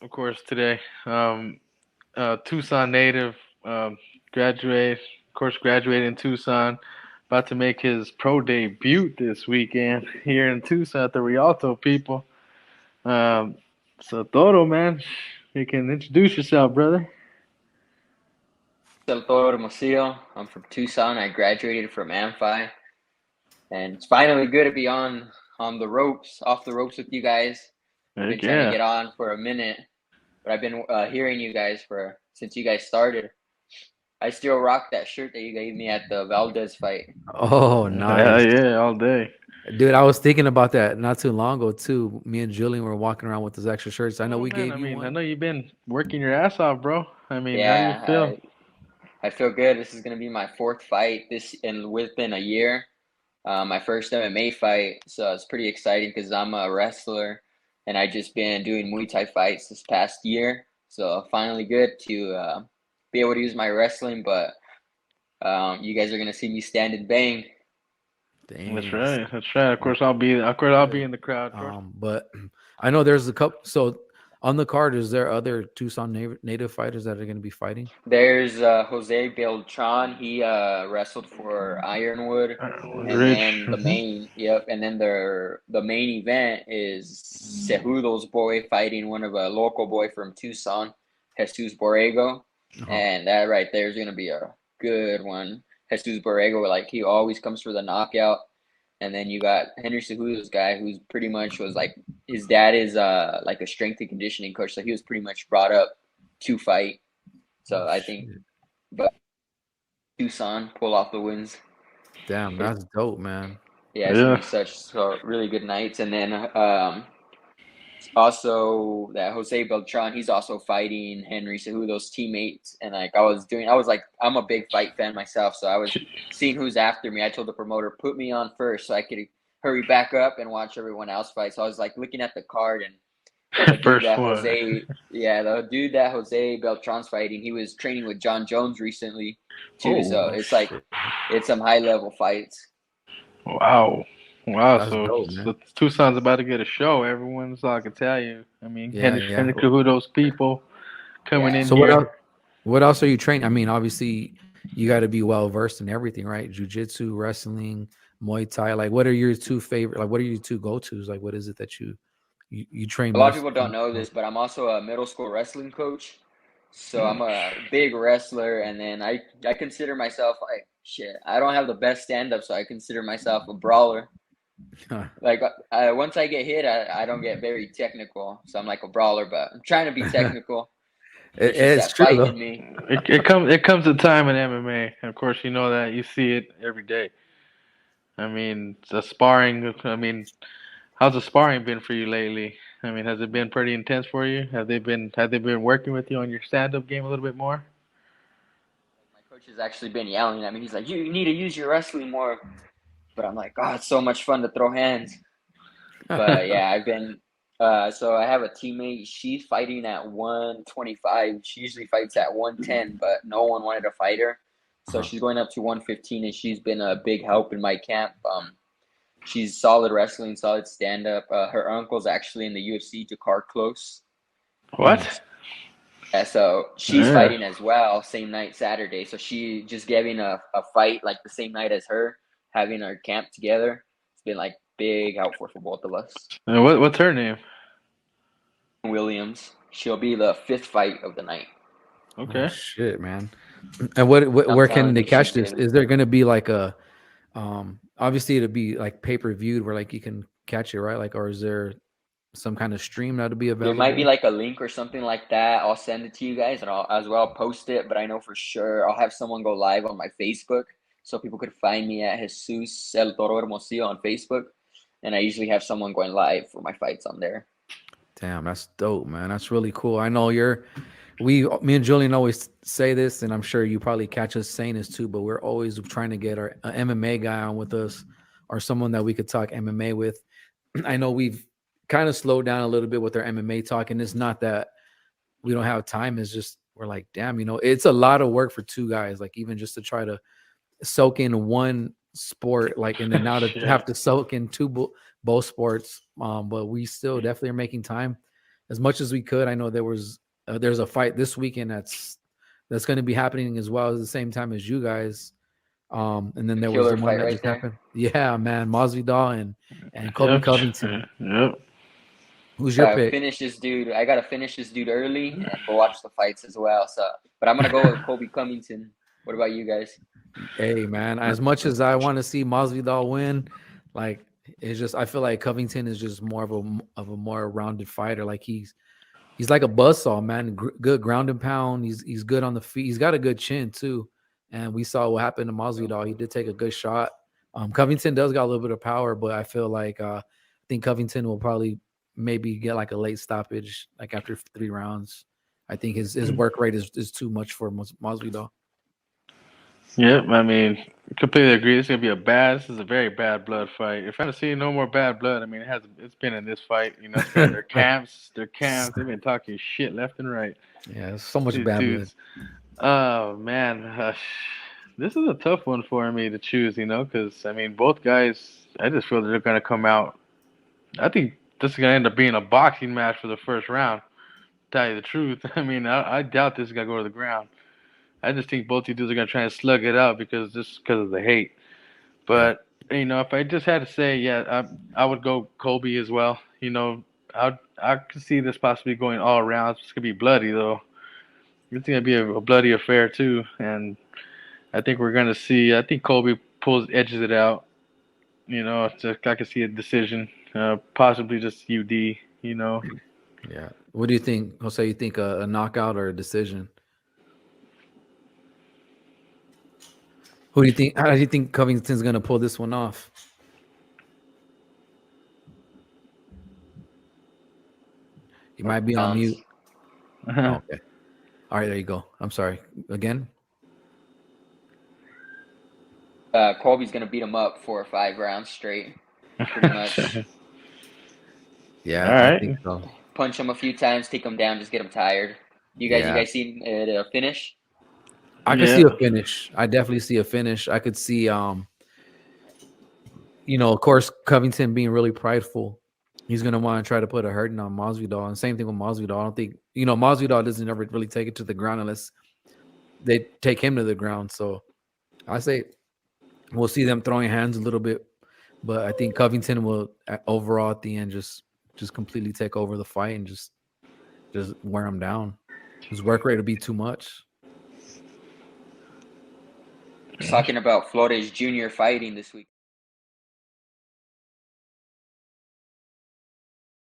of course, today. Tucson native, graduate, of course, graduated in Tucson. About to make his pro debut this weekend here in Tucson at the Rialto people. Um, so Toro, man, you can introduce yourself, brother. El Toro Hermosillo. I'm from Tucson. I graduated from Amphi, and it's finally good to be on the ropes, off the ropes with you guys. I've been Heck trying to yeah. get on for a minute, but I've been hearing you guys for since you guys started. I still rock that shirt that you gave me at the Valdez fight. Oh, Yeah, nice. yeah, all day. Dude, I was thinking about that not too long ago too. Me and Julian were walking around with those extra shirts. I know Oh we man, gave I you mean, I one. know you've been working your ass off, bro. I mean, how do you Yeah, feel? I feel good. This is gonna be my fourth fight this in within a year. My first MMA fight, so it's pretty exciting because I'm a wrestler and I just been doing Muay Thai fights this past year. So finally good to be able to use my wrestling, but you guys are gonna see me stand and bang. That's Dang. right. That's right. Of Well, course, I'll be. Of course, I'll be good. in the crowd, bro. But I know there's a couple. So on the card, is there other Tucson native fighters that are going to be fighting? There's Jose Beltran. He wrestled for Ironwood, and Rich. then and then the main event is Cejudo's boy fighting one of a local boy from Tucson, Jesus Borrego, Uh-huh. and that right there is gonna be a good one. Jesus Borrego, like he always comes for the knockout, and then you got Henry Cejudo's guy, who's pretty much was like his dad is like a strength and conditioning coach, so he was pretty much brought up to fight. Oh So I think shit! but Tucson pull off the wins. Damn, It, that's dope, man. yeah, it's gonna Yeah. be such so really good nights. And then also that Jose Beltran, he's also fighting Henry Cejudo's teammates. And like I was like, I'm a big fight fan myself, so I was seeing who's after me. I told the promoter, put me on first so I could hurry back up and watch everyone else fight. So I was like looking at the card and the dude First that one. the dude that Jose Beltran's fighting, he was training with John Jones recently too. So Oh, it's like Shit, it's some high level fights. wow. Wow. that's dope, man. So Tucson's about to get a show. Everyone's all I can tell you. I mean, Yeah, yeah. Henry Cahudo's people coming Yeah, in So what here. else? What else are you training? I mean, obviously, you got to be well versed in everything, right? Jiu-jitsu, wrestling, Muay Thai. Like, what are your two favorite? Like, what are your two go-tos? Like, what is it that you train a lot of most? people don't know this, but I'm also a middle school wrestling coach. So I'm a big wrestler, and then I consider myself like shit. I don't have the best stand up, so I consider myself a brawler. Like once I get hit, I don't get very technical, so I'm like a brawler. But I'm trying to be technical. It's just It's that true fighting though. in me. It comes a time in MMA. Of course, you know that. You see it every day. I mean, the sparring. I mean, how's the sparring been for you lately? I mean, has it been pretty intense for you? Have they been working with you on your stand up game a little bit more? Like my coach has actually been yelling at me. He's like, "You need to use your wrestling more." But I'm like, "God, it's so much fun to throw hands." But yeah, I've been. So I have a teammate. She's fighting at 125. She usually fights at 110, but no one wanted to fight her, so Uh-huh. she's going up to 115, and she's been a big help in my camp. She's solid wrestling, solid stand up. Her uncle's actually in the UFC, Jakar Close. What? Nice. Yeah, so she's Yeah. fighting as well, same night Saturday. So she just giving a fight like the same night as her, having our camp together. It's been like big help for both of us. What's her name? Williams. She'll be the fifth fight of the night. Oh Okay. shit, man. And what I'm where can telling they you, catch she's this? good. Is there going to be like a obviously it'll be like pay-per-viewed where like you can catch it, right? Like, or is there some kind of stream that'll be There might be available? like a link or something like that. I'll send it to you guys and I'll as well post it. But I know for sure I'll have someone go live on my Facebook so people could find me at Jesus El Toro Hermosillo on Facebook. And I usually have someone going live for my fights on there. Damn, that's dope, man. That's really cool. I know me and Julian always say this, and I'm sure you probably catch us saying this too, but we're always trying to get our MMA guy on with us or someone that we could talk MMA with. I know we've kind of slowed down a little bit with our MMA talk, and it's not that we don't have time. It's just we're like, damn, it's a lot of work for two guys, like even just to try to soak in one sport, like, and then now to Shit. have to soak in both sports. But we still definitely are making time. as much as we could. I know there's a fight this weekend that's going to be happening as well at the same time as you guys. And then A there was the killer one fight that right just there. happened. Yeah, man, Masvidal and Kobe Yep. Covington. Yep. Who's your pick? Finish this dude. I gotta finish this dude early and go watch the fights as well. So, but I'm gonna go with Kobe Covington. What about you guys? Hey, man, as much as I want to see Masvidal win, like it's just I feel like Covington is just more of a more rounded fighter. Like he's like a buzzsaw, man. Good ground and pound. He's good on the feet. He's got a good chin too. And we saw what happened to Masvidal. He did take a good shot. Covington does got a little bit of power, but I feel like I think Covington will probably maybe get like a late stoppage, like after 3 rounds. I think his work rate is too much for Masvidal. Yep. I mean, completely agree. This is a very bad blood fight. If I don't see no more bad blood, I mean, it's been in this fight. You know, it's been their camps. They've been talking shit left and right. Yeah, so much These bad blood. dudes. Oh man, this is a tough one for me to choose. You know, because I mean, both guys. I just feel that they're gonna come out. I think this is gonna end up being a boxing match for the first round. Tell you the truth. I mean, I doubt this is gonna go to the ground. I just think both these dudes are gonna try and slug it out because of the hate. Yeah, But you know, if I just had to say, yeah, I would go Kobe as well. You know, I could see this possibly going all around. It's gonna be bloody though. It's gonna be a bloody affair too, and I think we're gonna see. I think Kobe edges it out. You know, I could see a decision, possibly just UD. You know, yeah. What do you think, Jose? You think a knockout or a decision? Who do you think? How do you think Covington's gonna pull this one off? You might be on mute. Rounds. Oh, okay. All right, there you go. I'm sorry. Again? Kobe's gonna beat him up 4 or 5 rounds straight, pretty much. Yeah, all I right. think so. Punch him a few times, take him down, just get him tired. You Yeah, guys seen the finish? I could Yeah. see a finish. I definitely see a finish. I could see, of course, Covington being really prideful. He's gonna want to try to put a hurting on Masvidal, and same thing with Masvidal. I don't think Masvidal doesn't ever really take it to the ground unless they take him to the ground. So I say we'll see them throwing hands a little bit, but I think Covington will overall at the end just completely take over the fight and just wear him down. His work rate will be too much. Talking about Flores Jr. fighting this week.